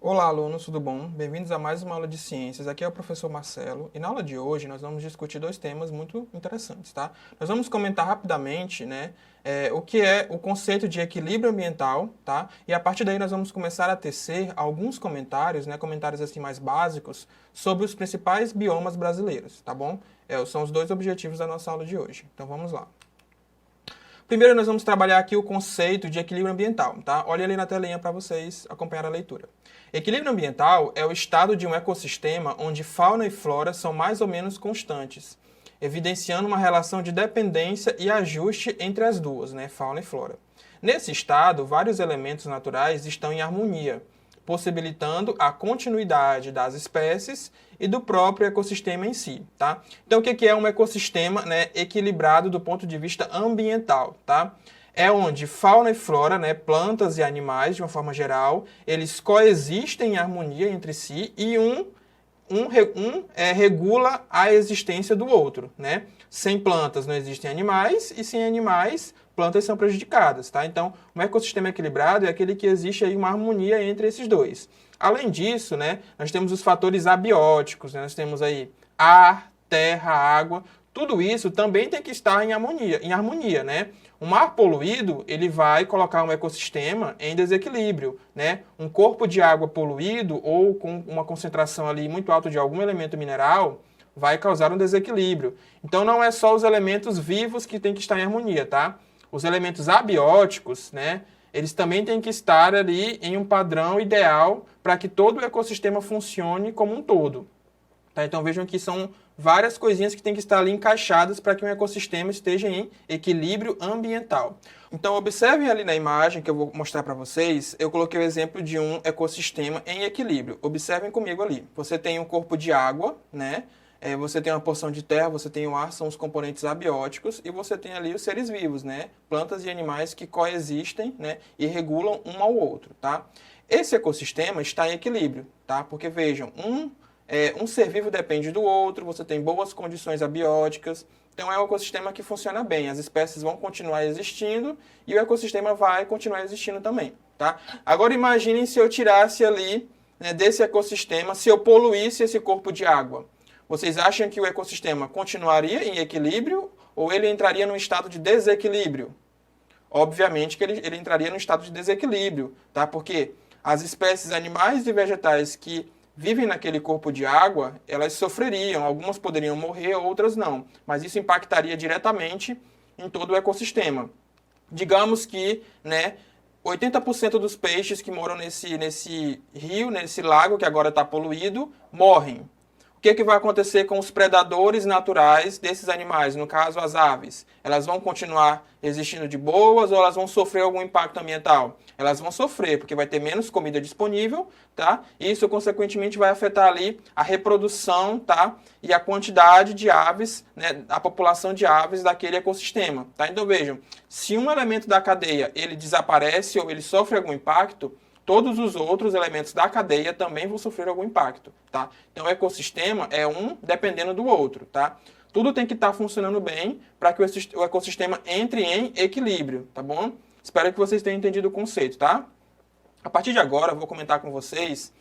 Olá, alunos, tudo bom? Bem-vindos a mais uma aula de ciências. Aqui é o professor Marcelo e na aula de hoje nós vamos discutir dois temas muito interessantes, tá? Nós vamos comentar rapidamente, o que é o conceito de equilíbrio ambiental, tá? E a partir daí nós vamos começar a tecer alguns comentários, comentários assim mais básicos sobre os principais biomas brasileiros, tá bom? São os dois objetivos da nossa aula de hoje. Então vamos lá. Primeiro nós vamos trabalhar aqui o conceito de equilíbrio ambiental, tá? Olha ali na telinha para vocês acompanhar a leitura. Equilíbrio ambiental é o estado de um ecossistema onde fauna e flora são mais ou menos constantes, evidenciando uma relação de dependência e ajuste entre as duas, fauna e flora. Nesse estado, vários elementos naturais estão em harmonia, possibilitando a continuidade das espécies e do próprio ecossistema em si, tá? Então, o que é um ecossistema, equilibrado do ponto de vista ambiental, tá? É onde fauna e flora, plantas e animais, de uma forma geral, eles coexistem em harmonia entre si e regula a existência do outro, Sem plantas não existem animais e sem animais, plantas são prejudicadas, tá? Então, um ecossistema equilibrado é aquele que existe aí uma harmonia entre esses dois. Além disso, nós temos os fatores abióticos, nós temos aí ar, terra, água, tudo isso também tem que estar em harmonia, Um ar poluído, ele vai colocar um ecossistema em desequilíbrio, Um corpo de água poluído ou com uma concentração ali muito alta de algum elemento mineral vai causar um desequilíbrio. Então, não é só os elementos vivos que tem que estar em harmonia, tá? Os elementos abióticos, eles também têm que estar ali em um padrão ideal para que todo o ecossistema funcione como um todo. Tá? Então, vejam que são várias coisinhas que têm que estar ali encaixadas para que um ecossistema esteja em equilíbrio ambiental. Então, observem ali na imagem que eu vou mostrar para vocês, eu coloquei o exemplo de um ecossistema em equilíbrio. Observem comigo ali. Você tem um corpo de água, você tem uma porção de terra, você tem o ar, são os componentes abióticos, e você tem ali os seres vivos, plantas e animais que coexistem, e regulam um ao outro, tá? Esse ecossistema está em equilíbrio, tá? Porque vejam, um ser vivo depende do outro, você tem boas condições abióticas, então é um ecossistema que funciona bem, as espécies vão continuar existindo e o ecossistema vai continuar existindo também, tá? Agora imaginem se eu tirasse ali, desse ecossistema, se eu poluísse esse corpo de água. Vocês acham que o ecossistema continuaria em equilíbrio ou ele entraria num estado de desequilíbrio? Obviamente que ele entraria num estado de desequilíbrio, tá? Porque as espécies animais e vegetais que vivem naquele corpo de água, elas sofreriam, algumas poderiam morrer, outras não. Mas isso impactaria diretamente em todo o ecossistema. Digamos que, 80% dos peixes que moram nesse rio, nesse lago que agora está poluído, morrem. O que vai acontecer com os predadores naturais desses animais, no caso as aves? Elas vão continuar existindo de boas ou elas vão sofrer algum impacto ambiental? Elas vão sofrer, porque vai ter menos comida disponível, tá? E isso, consequentemente, vai afetar ali a reprodução, tá? E a quantidade de aves, a população de aves daquele ecossistema, tá? Então, vejam, se um elemento da cadeia, ele desaparece ou ele sofre algum impacto, todos os outros elementos da cadeia também vão sofrer algum impacto, tá? Então, o ecossistema é um dependendo do outro, tá? Tudo tem que estar funcionando bem para que o ecossistema entre em equilíbrio, tá bom? Espero que vocês tenham entendido o conceito, tá? A partir de agora, eu vou comentar com vocês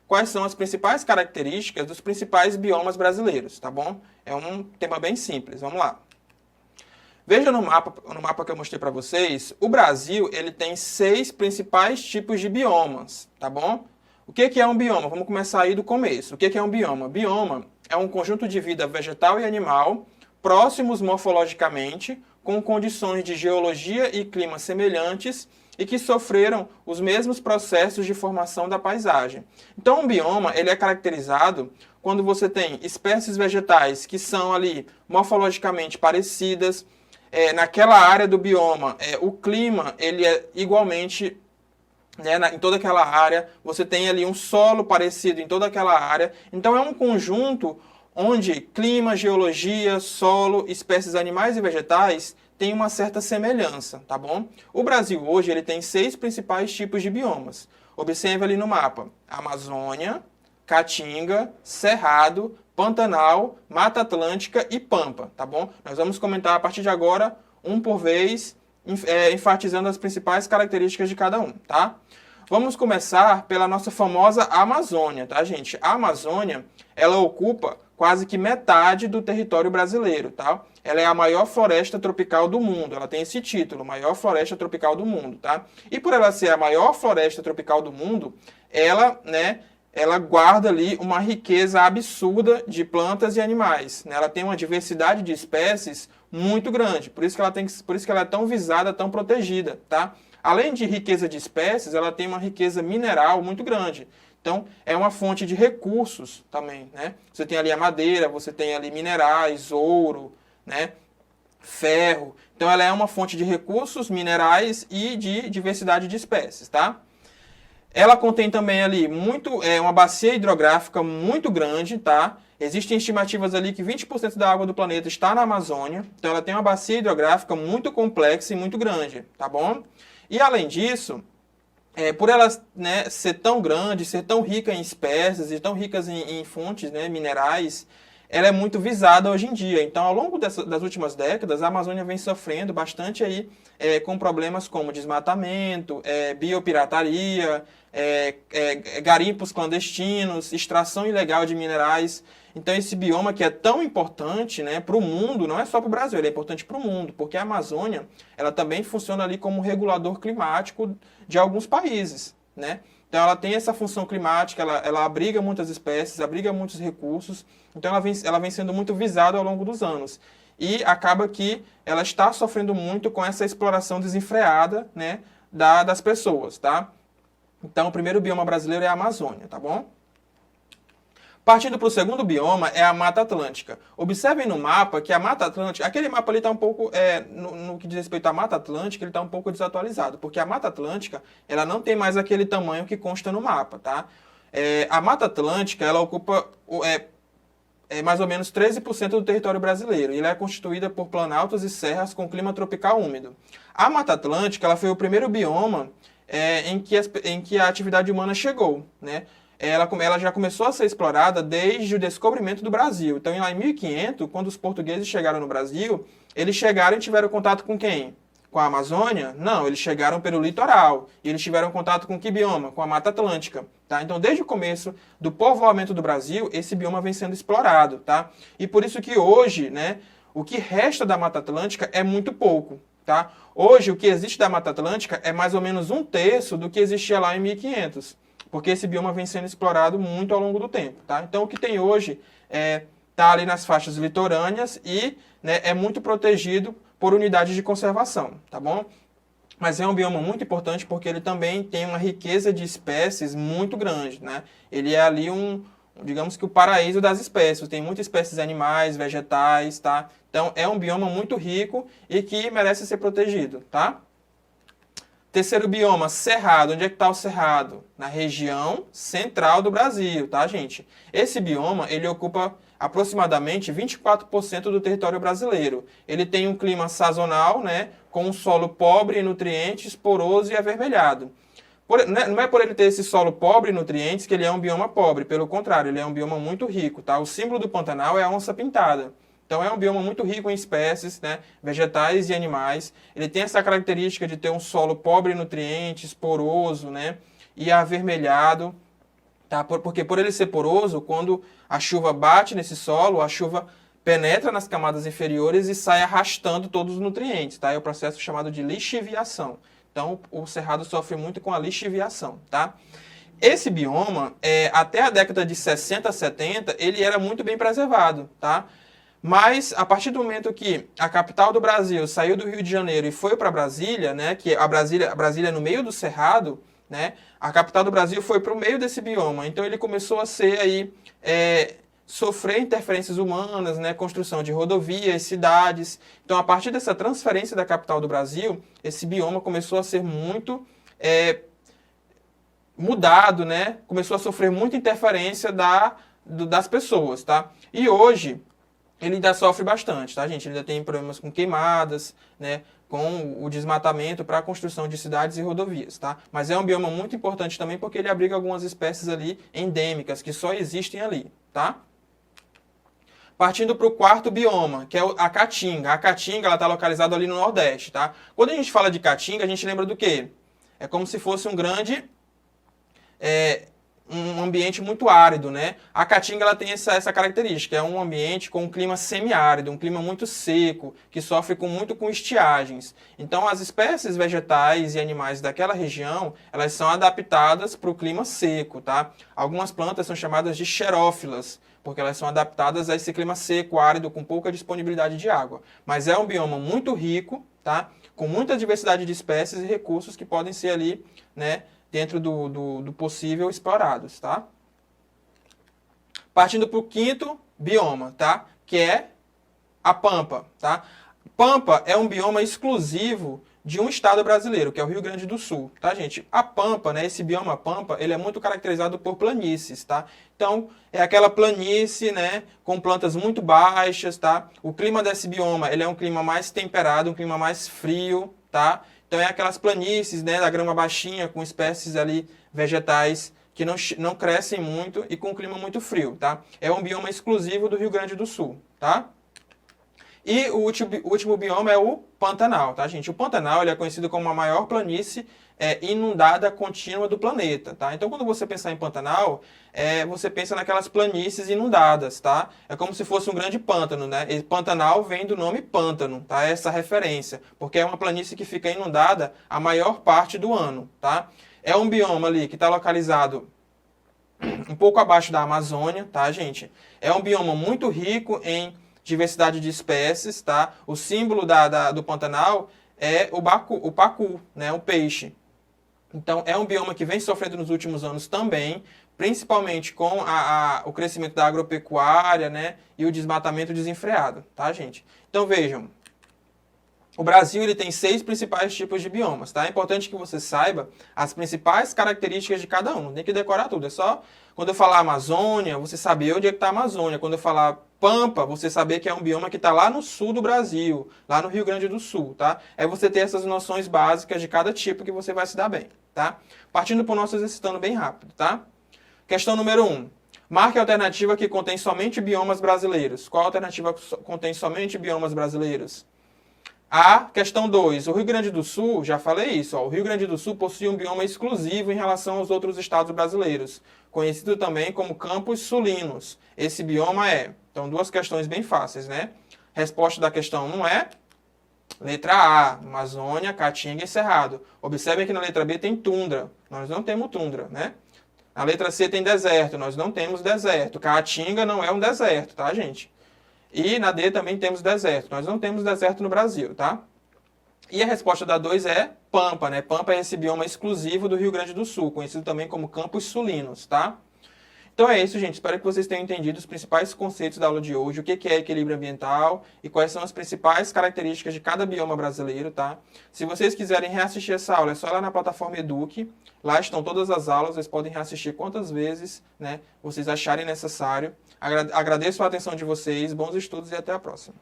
quais são as principais características dos principais biomas brasileiros, tá bom? É um tema bem simples, vamos lá. Veja no mapa que eu mostrei para vocês, o Brasil ele tem 6 principais tipos de biomas, tá bom? O que é um bioma? Vamos começar aí do começo. O que é um bioma? Bioma é um conjunto de vida vegetal e animal próximos morfologicamente, com condições de geologia e clima semelhantes e que sofreram os mesmos processos de formação da paisagem. Então, um bioma ele é caracterizado quando você tem espécies vegetais que são ali morfologicamente parecidas. Naquela área do bioma, o clima ele é igualmente, em toda aquela área, você tem ali um solo parecido em toda aquela área. Então é um conjunto onde clima, geologia, solo, espécies animais e vegetais têm uma certa semelhança, tá bom? O Brasil hoje ele tem 6 principais tipos de biomas. Observe ali no mapa: Amazônia, Caatinga, Cerrado, Pantanal, Mata Atlântica e Pampa, tá bom? Nós vamos comentar a partir de agora, um por vez, enfatizando as principais características de cada um, tá? Vamos começar pela nossa famosa Amazônia, tá, gente? A Amazônia, ela ocupa quase que metade do território brasileiro, tá? Ela é a maior floresta tropical do mundo, ela tem esse título, maior floresta tropical do mundo, tá? E por ela ser a maior floresta tropical do mundo, ela, né, ela guarda ali uma riqueza absurda de plantas e animais, né? Ela tem uma diversidade de espécies muito grande, por isso que ela é tão visada, tão protegida, tá? Além de riqueza de espécies, ela tem uma riqueza mineral muito grande. Então, é uma fonte de recursos também, né? Você tem ali a madeira, você tem ali minerais, ouro, né? Ferro. Então, ela é uma fonte de recursos minerais e de diversidade de espécies, tá? Ela contém também ali uma bacia hidrográfica muito grande, tá? Existem estimativas ali que 20% da água do planeta está na Amazônia. Então, ela tem uma bacia hidrográfica muito complexa e muito grande, tá bom? E, além disso, por ela, né, ser tão grande, ser tão rica em espécies e tão ricas em fontes, né, minerais, ela é muito visada hoje em dia. Então, ao longo das últimas décadas, a Amazônia vem sofrendo bastante aí, com problemas como desmatamento, biopirataria, garimpos clandestinos, extração ilegal de minerais. Então, esse bioma que é tão importante, né, para o mundo, não é só para o Brasil, ele é importante para o mundo, porque a Amazônia ela também funciona ali como regulador climático de alguns países, né? Então, ela tem essa função climática, ela abriga muitas espécies, abriga muitos recursos, então ela vem sendo muito visada ao longo dos anos. E acaba que ela está sofrendo muito com essa exploração desenfreada, né, das pessoas, tá? Então, o primeiro bioma brasileiro é a Amazônia, tá bom? Partindo para o segundo bioma, é a Mata Atlântica. Observem no mapa que a Mata Atlântica, aquele mapa ali está um pouco, no que diz respeito à Mata Atlântica, ele está um pouco desatualizado, porque a Mata Atlântica, ela não tem mais aquele tamanho que consta no mapa, tá? A Mata Atlântica, ela ocupa mais ou menos 13% do território brasileiro, e ela é constituída por planaltos e serras com clima tropical úmido. A Mata Atlântica, ela foi o primeiro bioma em que a atividade humana chegou, né? Ela já começou a ser explorada desde o descobrimento do Brasil. Então, lá em 1500, quando os portugueses chegaram no Brasil, eles chegaram e tiveram contato com quem? Com a Amazônia? Não, eles chegaram pelo litoral. E eles tiveram contato com que bioma? Com a Mata Atlântica. Tá? Então, desde o começo do povoamento do Brasil, esse bioma vem sendo explorado. Tá? E por isso que hoje, né, o que resta da Mata Atlântica é muito pouco. Tá? Hoje, o que existe da Mata Atlântica é mais ou menos 1/3 do que existia lá em 1500. Porque esse bioma vem sendo explorado muito ao longo do tempo, tá? Então, o que tem hoje tá ali nas faixas litorâneas e, né, é muito protegido por unidades de conservação, tá bom? Mas é um bioma muito importante porque ele também tem uma riqueza de espécies muito grande, né? Ele é ali digamos que o paraíso das espécies. Tem muitas espécies animais, vegetais, tá? Então, é um bioma muito rico e que merece ser protegido, tá? Terceiro bioma, Cerrado. Onde é que está o Cerrado? Na região central do Brasil, tá, gente? Esse bioma, ele ocupa aproximadamente 24% do território brasileiro. Ele tem um clima sazonal, né, com um solo pobre em nutrientes, poroso e avermelhado. Não é por ele ter esse solo pobre em nutrientes que ele é um bioma pobre, pelo contrário, ele é um bioma muito rico, tá? O símbolo do Pantanal é a onça-pintada. Então, é um bioma muito rico em espécies, né, vegetais e animais. Ele tem essa característica de ter um solo pobre em nutrientes, poroso, né, e avermelhado. Tá? Porque por ele ser poroso, quando a chuva bate nesse solo, a chuva penetra nas camadas inferiores e sai arrastando todos os nutrientes. Tá? É o processo chamado de lixiviação. Então, o Cerrado sofre muito com a lixiviação. Tá? Esse bioma, até a década de 60, 70, ele era muito bem preservado, tá? Mas, a partir do momento que a capital do Brasil saiu do Rio de Janeiro e foi para Brasília, né, que a Brasília é no meio do Cerrado, né, a capital do Brasil foi para o meio desse bioma. Então, ele começou a ser aí, sofrer interferências humanas, né, construção de rodovias, cidades. Então, a partir dessa transferência da capital do Brasil, esse bioma começou a ser muito mudado, né, começou a sofrer muita interferência das pessoas, tá? E hoje ele ainda sofre bastante, tá, gente? Ele ainda tem problemas com queimadas, né, com o desmatamento para a construção de cidades e rodovias, tá? Mas é um bioma muito importante também porque ele abriga algumas espécies ali endêmicas que só existem ali, tá? Partindo para o quarto bioma, que é a Caatinga. A Caatinga, ela está localizada ali no Nordeste, tá? Quando a gente fala de Caatinga, a gente lembra do quê? É como se fosse um grande um ambiente muito árido, né? A Caatinga ela tem essa característica, é um ambiente com um clima semiárido, um clima muito seco, que sofre muito com estiagens. Então, as espécies vegetais e animais daquela região, elas são adaptadas para o clima seco, tá? Algumas plantas são chamadas de xerófilas, porque elas são adaptadas a esse clima seco, árido, com pouca disponibilidade de água. Mas é um bioma muito rico, tá? Com muita diversidade de espécies e recursos que podem ser ali, né, dentro do possível explorados, tá? Partindo para o quinto bioma, tá? Que é a Pampa, tá? Pampa é um bioma exclusivo de um estado brasileiro, que é o Rio Grande do Sul, tá, gente? A Pampa, né, esse bioma Pampa, ele é muito caracterizado por planícies, tá? Então, é aquela planície, né, com plantas muito baixas, tá? O clima desse bioma, ele é um clima mais temperado, um clima mais frio, tá? Então, é aquelas planícies, né, da grama baixinha, com espécies ali vegetais que não crescem muito e com um clima muito frio, tá? É um bioma exclusivo do Rio Grande do Sul, tá? E o último bioma é o Pantanal, tá, gente? O Pantanal ele é conhecido como a maior planície inundada contínua do planeta, tá? Então, quando você pensar em Pantanal, você pensa naquelas planícies inundadas, tá? É como se fosse um grande pântano, né? E Pantanal vem do nome pântano, tá? Essa referência, porque é uma planície que fica inundada a maior parte do ano, tá? É um bioma ali que está localizado um pouco abaixo da Amazônia, tá, gente? É um bioma muito rico em diversidade de espécies, tá? O símbolo do Pantanal é o pacu, né? O peixe. Então, é um bioma que vem sofrendo nos últimos anos também, principalmente com o crescimento da agropecuária, né? E o desmatamento desenfreado, tá, gente? Então, vejam, o Brasil ele tem 6 principais tipos de biomas, tá? É importante que você saiba as principais características de cada um. Não tem que decorar tudo. É só quando eu falar Amazônia, você saber onde é que está a Amazônia. Quando eu falar Pampa, você saber que é um bioma que está lá no sul do Brasil, lá no Rio Grande do Sul, tá? É você ter essas noções básicas de cada tipo que você vai se dar bem, tá? Partindo para o nosso exercitando bem rápido, tá? Questão número 1. Marque a alternativa que contém somente biomas brasileiros. Qual alternativa contém somente biomas brasileiros? A questão 2, o Rio Grande do Sul, já falei isso, ó, o Rio Grande do Sul possui um bioma exclusivo em relação aos outros estados brasileiros, conhecido também como Campos Sulinos. Esse bioma é. Então, 2 questões bem fáceis, né? Resposta da questão 1 é letra A, Amazônia, Caatinga e Cerrado. Observem que na letra B tem tundra, nós não temos tundra, né? Na letra C tem deserto, nós não temos deserto. Caatinga não é um deserto, tá, gente? E na D também temos deserto. Nós não temos deserto no Brasil, tá? E a resposta da 2 é Pampa, né? Pampa é esse bioma exclusivo do Rio Grande do Sul, conhecido também como Campos Sulinos, tá? Então é isso, gente. Espero que vocês tenham entendido os principais conceitos da aula de hoje, o que é equilíbrio ambiental e quais são as principais características de cada bioma brasileiro, tá? Se vocês quiserem reassistir essa aula, é só ir lá na plataforma Eduque. Lá estão todas as aulas, vocês podem reassistir quantas vezes, né, vocês acharem necessário. Agradeço a atenção de vocês, bons estudos e até a próxima.